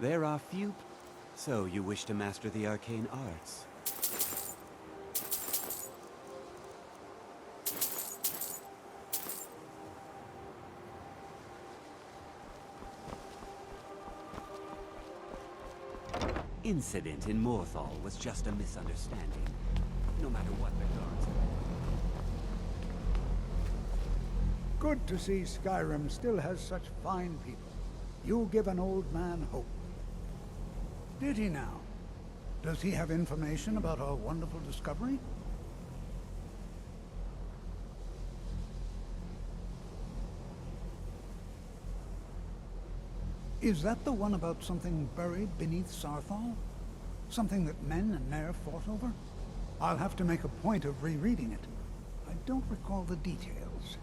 There are few... So, you wish to master the arcane arts? Incident in Morthal was just a misunderstanding, no matter what the guards are. Good to see Skyrim still has such fine people. You give an old man hope. Did he now? Does he have information about our wonderful discovery? Is that the one about something buried beneath Sarthal? Something that men and Nair fought over? I'll have to make a point of rereading it. I don't recall the details.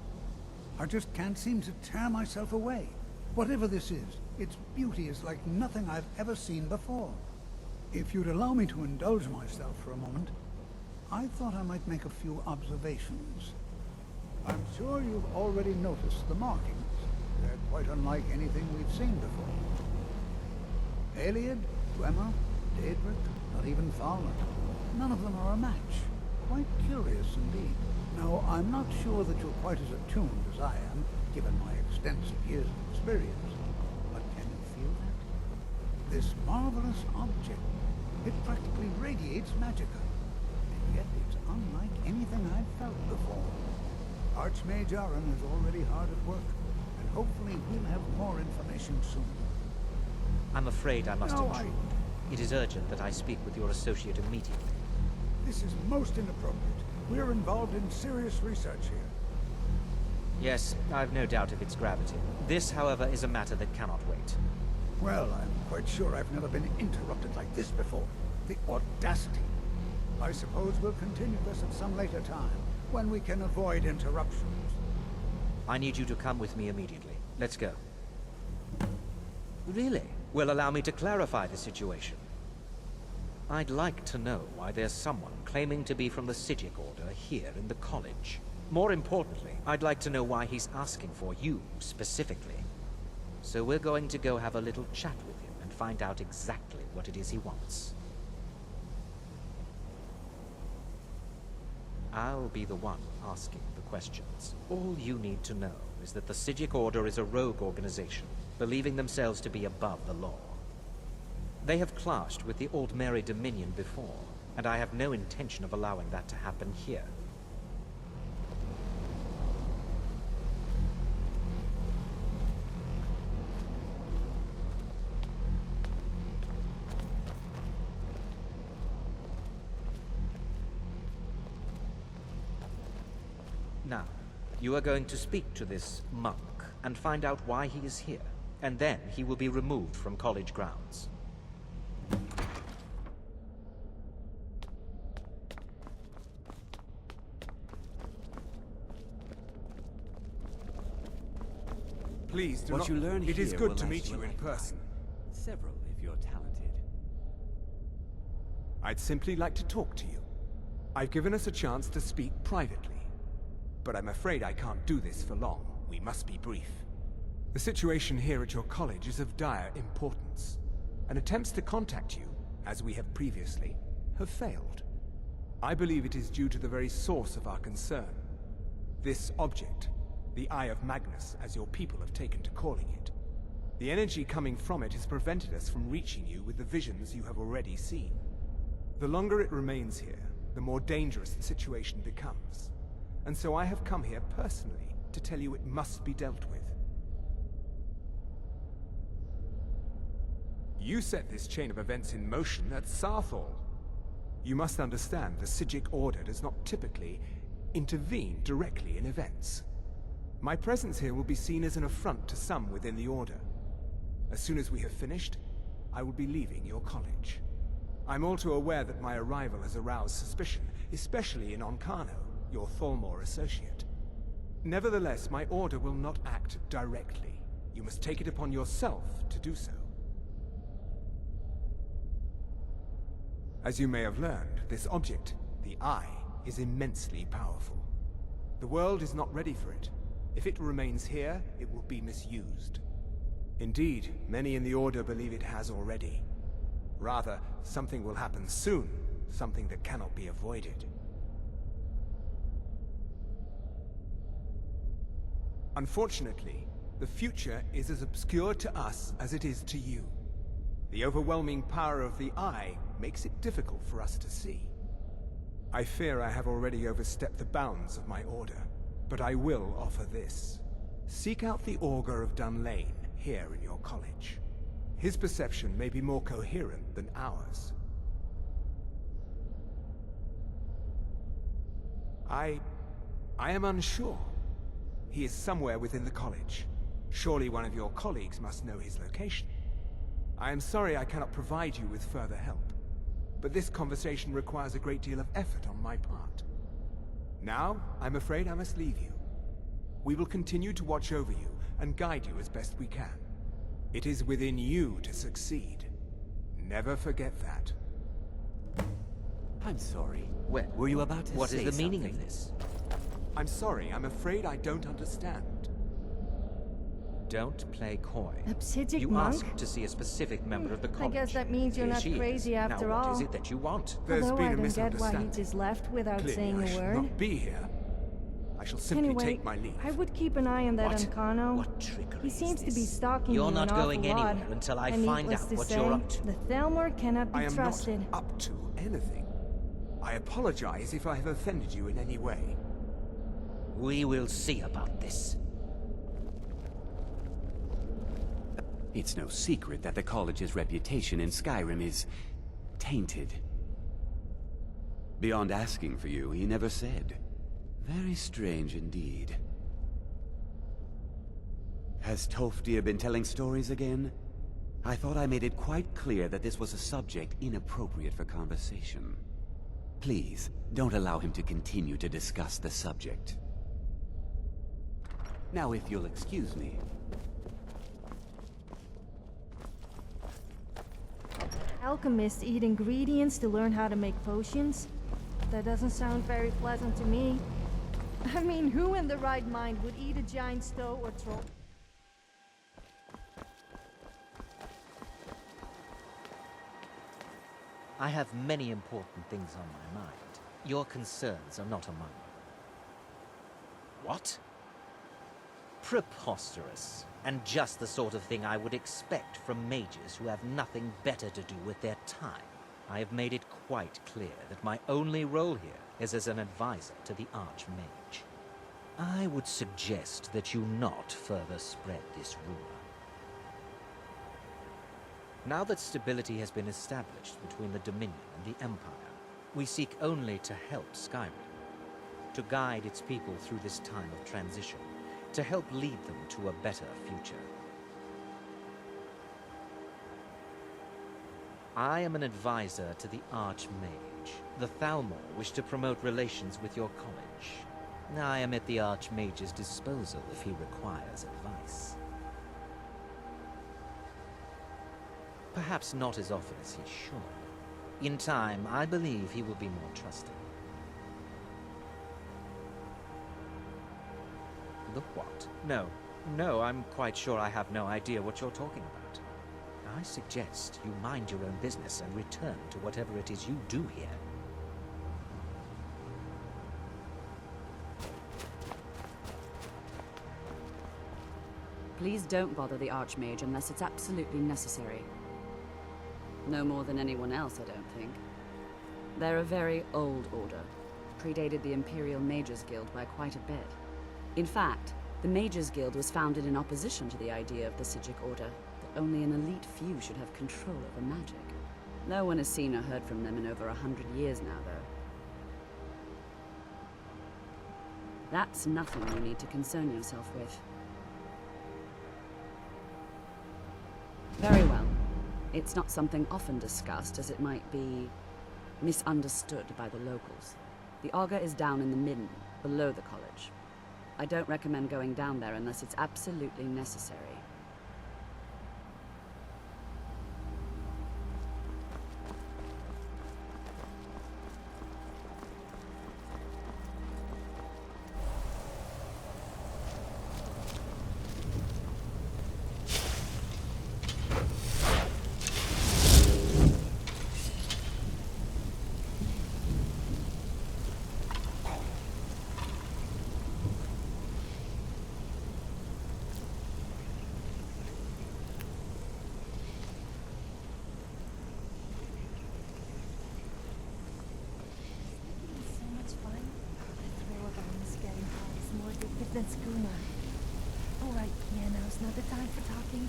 I just can't seem to tear myself away. Whatever this is, its beauty is like nothing I've ever seen before. If you'd allow me to indulge myself for a moment, I thought I might make a few observations. I'm sure you've already noticed the markings. They're quite unlike anything we've seen before. Aliad, Dwemer, Daedric, not even Thalmor. None of them are a match. Quite curious indeed. Now, I'm not sure that you're quite as attuned as I am, given my extensive years of experience. But can you feel that? This marvelous object, it practically radiates magicka. And yet it's unlike anything I've felt before. Archmage Aaron is already hard at work. Hopefully we'll have more information soon. I'm afraid I must intrude. It is urgent that I speak with your associate immediately. This is most inappropriate. We're involved in serious research here. Yes, I've no doubt of its gravity. This, however, is a matter that cannot wait. Well, I'm quite sure I've never been interrupted like this before. The audacity. I suppose we'll continue this at some later time, when we can avoid interruptions. I need you to come with me immediately. Let's go. Really? Well, allow me to clarify the situation. I'd like to know why there's someone claiming to be from the Psijic Order here in the college. More importantly, I'd like to know why he's asking for you specifically. So we're going to go have a little chat with him and find out exactly what it is he wants. I'll be the one asking the questions. All you need to know is that the Psijic Order is a rogue organization, believing themselves to be above the law. They have clashed with the Old Mary Dominion before, and I have no intention of allowing that to happen here. Now, you are going to speak to this monk and find out why he is here, and then he will be removed from college grounds. Please do What not... you learn It is here good will to last meet you you a in lifetime. person. Several, if you're talented. I'd simply like to talk to you. I've given us a chance to speak privately. But I'm afraid I can't do this for long. We must be brief. The situation here at your college is of dire importance, and attempts to contact you, as we have previously, have failed. I believe it is due to the very source of our concern. This object, the Eye of Magnus, as your people have taken to calling it. The energy coming from it has prevented us from reaching you with the visions you have already seen. The longer it remains here, the more dangerous the situation becomes. And so I have come here personally to tell you it must be dealt with. You set this chain of events in motion at Sarthal. You must understand the Psijic Order does not typically intervene directly in events. My presence here will be seen as an affront to some within the Order. As soon as we have finished, I will be leaving your college. I'm all too aware that my arrival has aroused suspicion, especially in Onkano, your Thalmor associate. Nevertheless, my order will not act directly. You must take it upon yourself to do so. As you may have learned, this object, the Eye, is immensely powerful. The world is not ready for it. If it remains here, it will be misused. Indeed, many in the Order believe it has already. Rather, something will happen soon, something that cannot be avoided. Unfortunately, the future is as obscure to us as it is to you. The overwhelming power of the Eye makes it difficult for us to see. I fear I have already overstepped the bounds of my order, but I will offer this. Seek out the Augur of Dunlane here in your college. His perception may be more coherent than ours. I am unsure. He is somewhere within the college. Surely one of your colleagues must know his location. I am sorry I cannot provide you with further help, but this conversation requires a great deal of effort on my part. Now, I'm afraid I must leave you. We will continue to watch over you and guide you as best we can. It is within you to succeed. Never forget that. I'm sorry. Well, Were you about to what say is the meaning something? of this? I'm sorry, I'm afraid I don't understand. Don't play coy. Obsidic You monk? asked to see a specific member of the I college. guess that means you're Here not she is. crazy after now, all. what is it that you want? There's Although been I a don't get why he misunderstanding. just left without Clearly, saying I a should word. not be here. I shall simply Anyway, take my leave. I would keep an eye on that What? Ancano. What trickery He is seems to be this? stalking You're you not an awful going lot. anywhere until I And find needless out to what say, you're up to. The Thalmor cannot be I am trusted. not up to anything. I apologize if I have offended you in any way. We will see about this. It's no secret that the college's reputation in Skyrim is tainted. Beyond asking for you, he never said. Very strange indeed. Has Toftir been telling stories again? I thought I made it quite clear that this was a subject inappropriate for conversation. Please, don't allow him to continue to discuss the subject. Now, if you'll excuse me. Alchemists eat ingredients to learn how to make potions? That doesn't sound very pleasant to me. I mean, who in the right mind would eat a giant stow or troll? I have many important things on my mind. Your concerns are not among them. What? Preposterous. And just the sort of thing I would expect from mages who have nothing better to do with their time. I have made it quite clear that my only role here is as an advisor to the Archmage. I would suggest that you not further spread this rumor. Now that stability has been established between the Dominion and the Empire, we seek only to help Skyrim, to guide its people through this time of transition, to help lead them to a better future. I am an advisor to the Archmage. The Thalmor wish to promote relations with your college. I am at the Archmage's disposal if he requires advice. Perhaps not as often as he should. In time, I believe he will be more trusting. The what? No, I'm quite sure I have no idea what you're talking about. I suggest you mind your own business and return to whatever it is you do here. Please don't bother the Archmage unless it's absolutely necessary. No more than anyone else, I don't think. They're a very old order. Predated the Imperial Mages Guild by quite a bit. In fact, the Mages Guild was founded in opposition to the idea of the Psijic Order, that only an elite few should have control over magic. No one has seen or heard from them in over 100 years now, though. That's nothing you need to concern yourself with. Very well. It's not something often discussed, as it might be misunderstood by the locals. The Augur is down in the midden, below the college. I don't recommend going down there unless it's absolutely necessary. than Skooma. Alright, yeah, now's not the time for talking.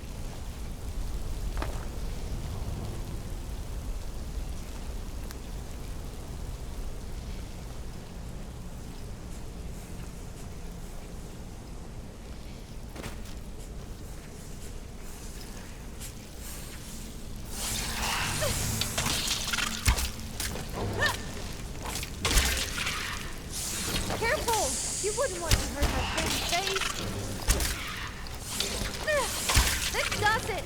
Careful! You wouldn't want to hurt my pretty face. This does it!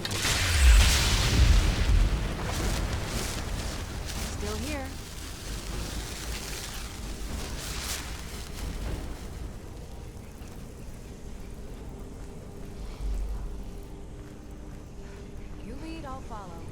Still here. You lead, I'll follow.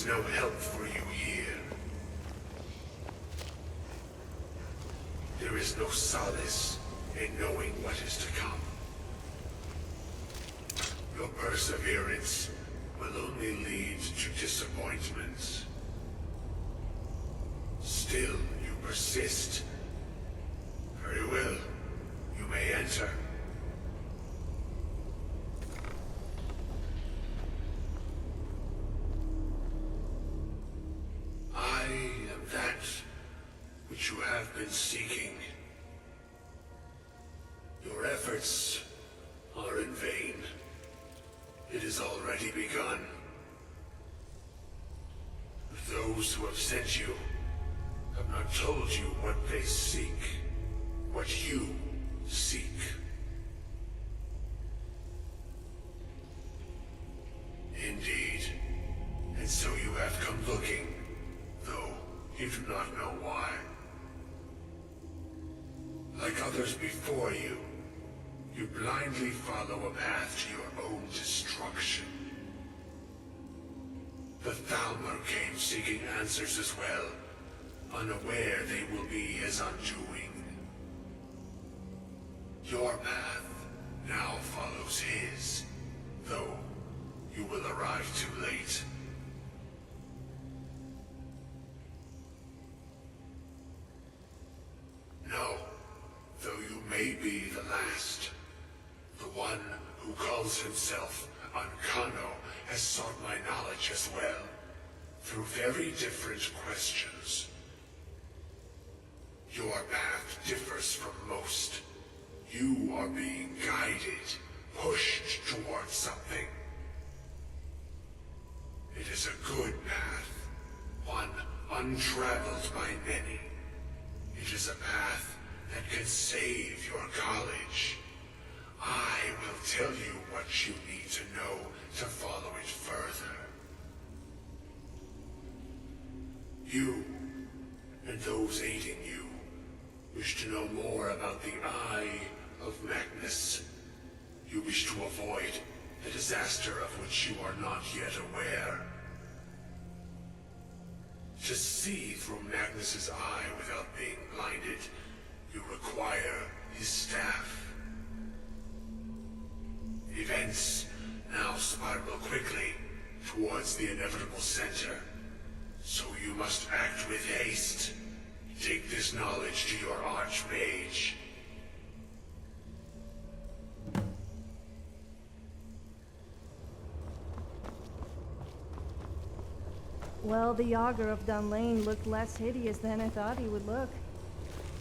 is no help for you here. There is no solace in knowing what is to come. Your perseverance will only lead to disappointments. Still, you persist. Very well. You may enter. I am that which you have been seeking. Your efforts are in vain. It has already begun. Those who have sent you have not told you what they seek, what you seek. Indeed. And so you have come looking, though you do not know why. Like others before you, you blindly follow a path to your own destruction. The Thalmor came seeking answers as well, unaware they will be his undoing. Your path now follows his, though you will arrive too late. No, though you may be the last, the one who calls himself Ancano has sought my knowledge as well, through very different questions. Your path differs from most. You are being guided, pushed towards something. It is a good path, one untraveled by many. It is a path that can save your college. I will tell you what you need to know to follow it further. You, and those aiding you, wish to know more about the Eye of Magnus. You wish to avoid the disaster of which you are not yet aware. To see through Magnus's eye without being blinded, you require his staff. Events now spiral quickly towards the inevitable center, so you must act with haste. Take this knowledge to your Archmage. Well, the Augur of Dunlane looked less hideous than I thought he would look.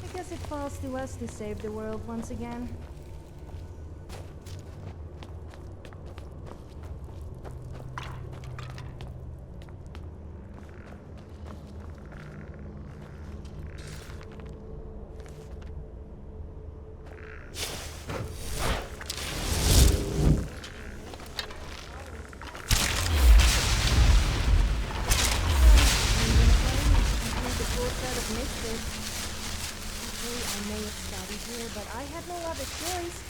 I guess it falls to us to save the world once again. I may have studied here, but I had no other choice.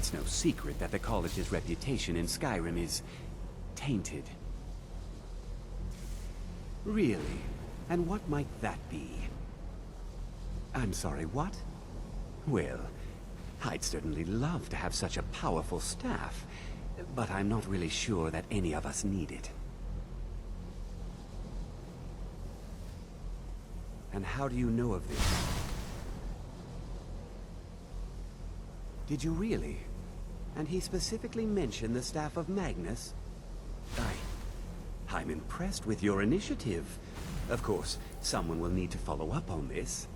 It's no secret that the college's reputation in Skyrim is tainted. Really? And what might that be? I'm sorry, what? Well, I'd certainly love to have such a powerful staff, but I'm not really sure that any of us need it. And how do you know of this? Did you really? And he specifically mentioned the staff of Magnus? I'm impressed with your initiative. Of course, someone will need to follow up on this.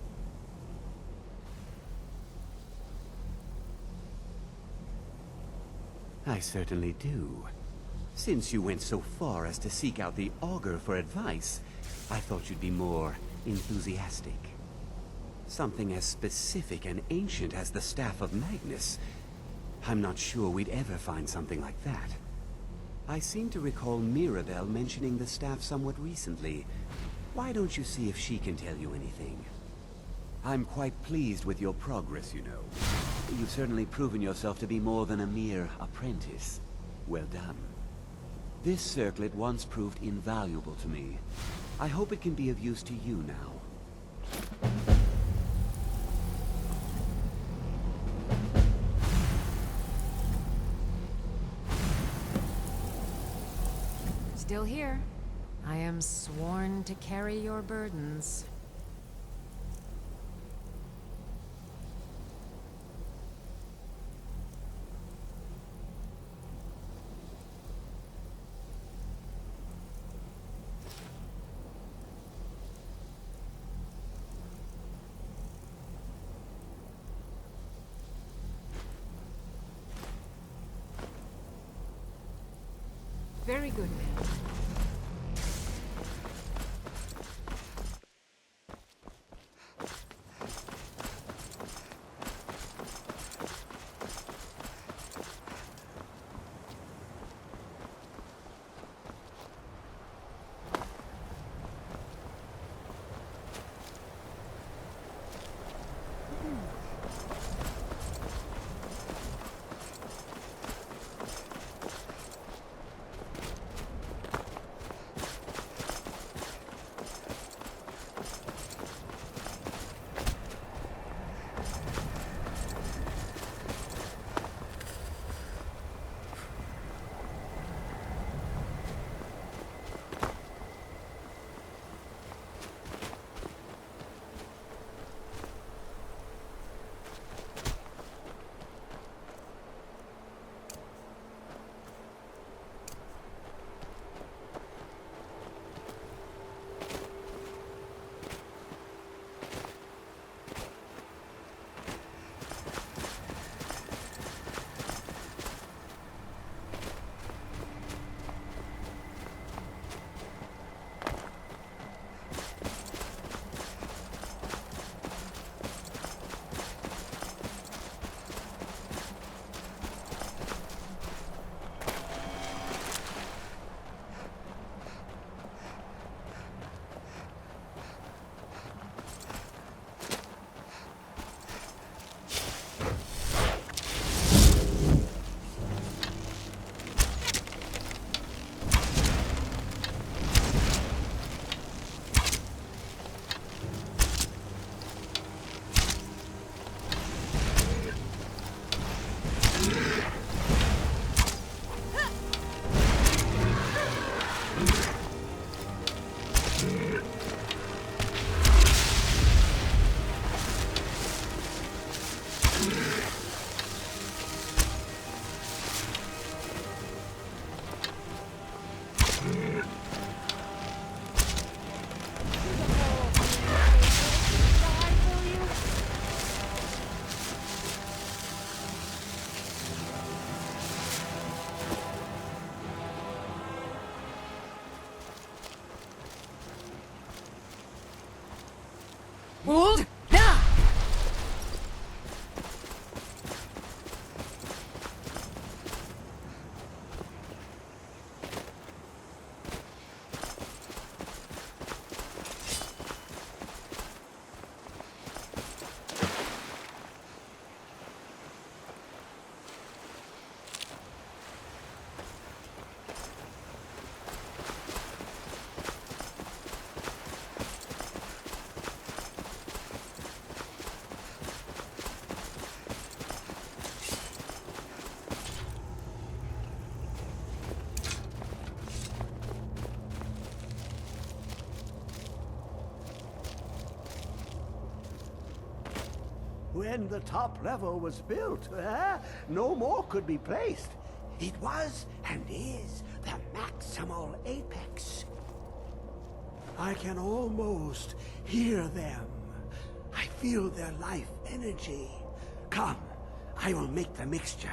I certainly do. Since you went so far as to seek out the Augur for advice, I thought you'd be more enthusiastic. Something as specific and ancient as the Staff of Magnus. I'm not sure we'd ever find something like that. I seem to recall Mirabelle mentioning the staff somewhat recently. Why don't you see if she can tell you anything? I'm quite pleased with your progress, you know. You've certainly proven yourself to be more than a mere apprentice. Well done. This circlet once proved invaluable to me. I hope it can be of use to you now. Still here. I am sworn to carry your burdens. Very good, man. Hold! Now! When the top level was built, no more could be placed. It was and is the maximal apex. I can almost hear them. I feel their life energy. Come, I will make the mixture.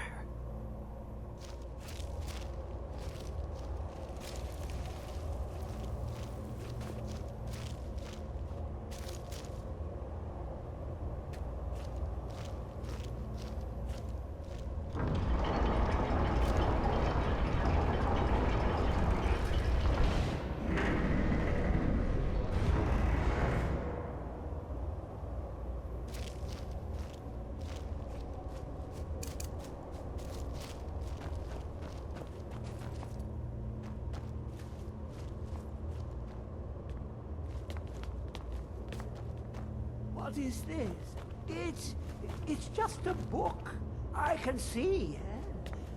What is this? It's just a book. I can see.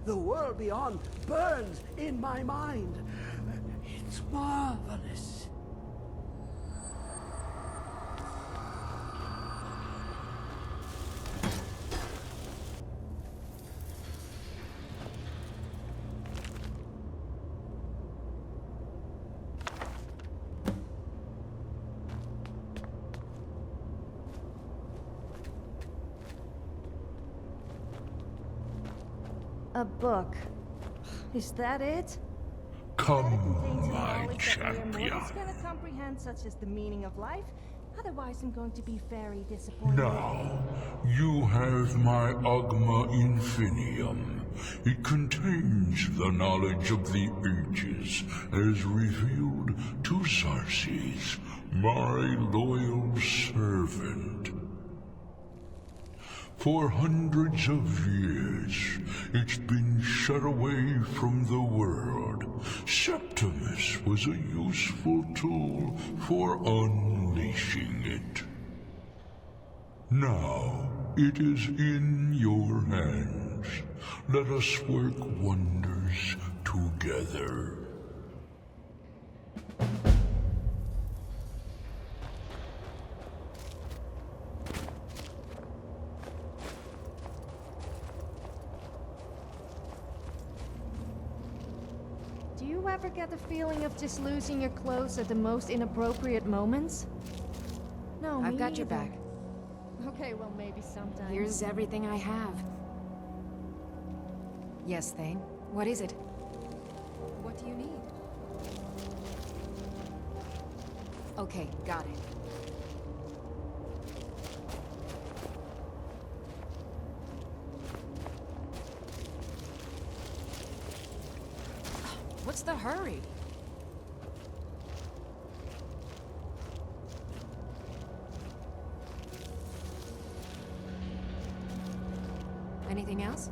The world beyond burns in my mind. It's marvelous. A book. Is that it? Come, my champion. Mortals cannot comprehend, such as the meaning of life. Otherwise, I'm going to be very disappointed. Now, you have my Agma Infinium. It contains the knowledge of the ages, as revealed to Xarxes, my loyal servant. For hundreds of years, it's been shut away from the world. Septimus was a useful tool for unleashing it. Now, it is in your hands. Let us work wonders together. Do you ever get the feeling of just losing your clothes at the most inappropriate moments? No, I've me got your neither. back. Okay, well, maybe sometime. Here's everything I have. Yes, Thane. What is it? What do you need? Okay, got it. What's the hurry? Anything else?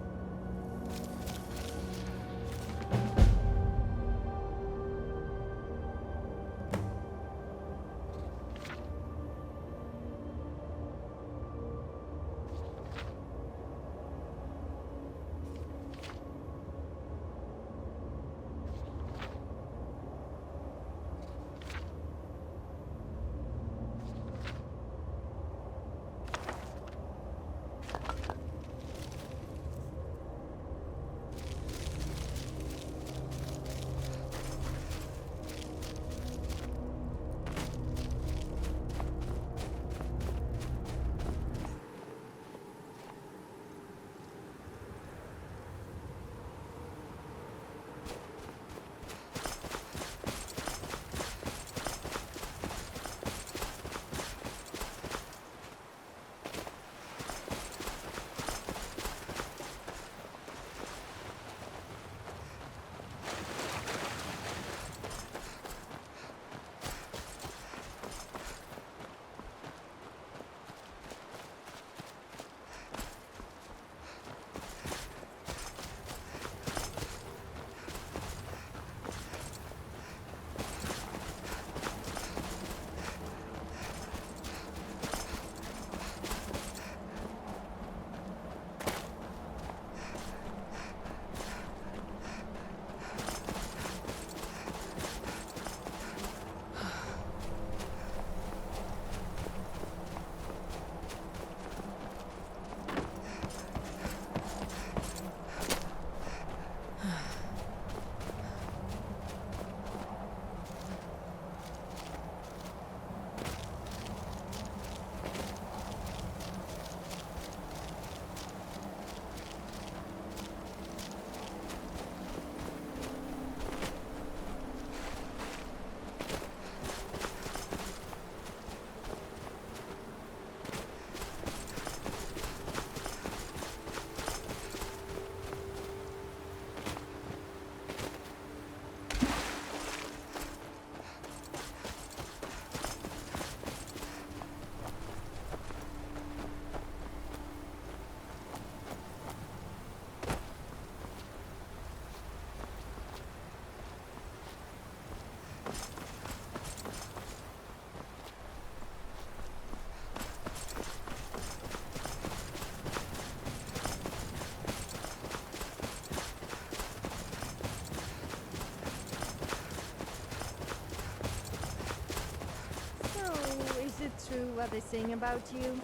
true what they sing about you?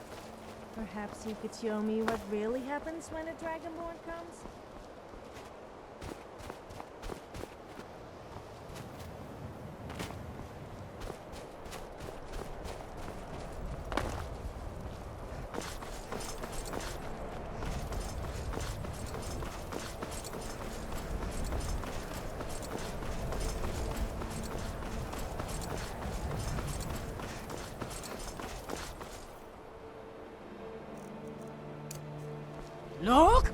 Perhaps you could show me what really happens when a Dragonborn comes? Look!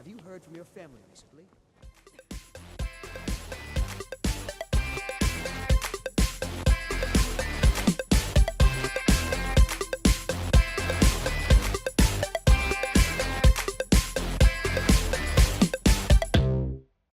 Have you heard from your family recently?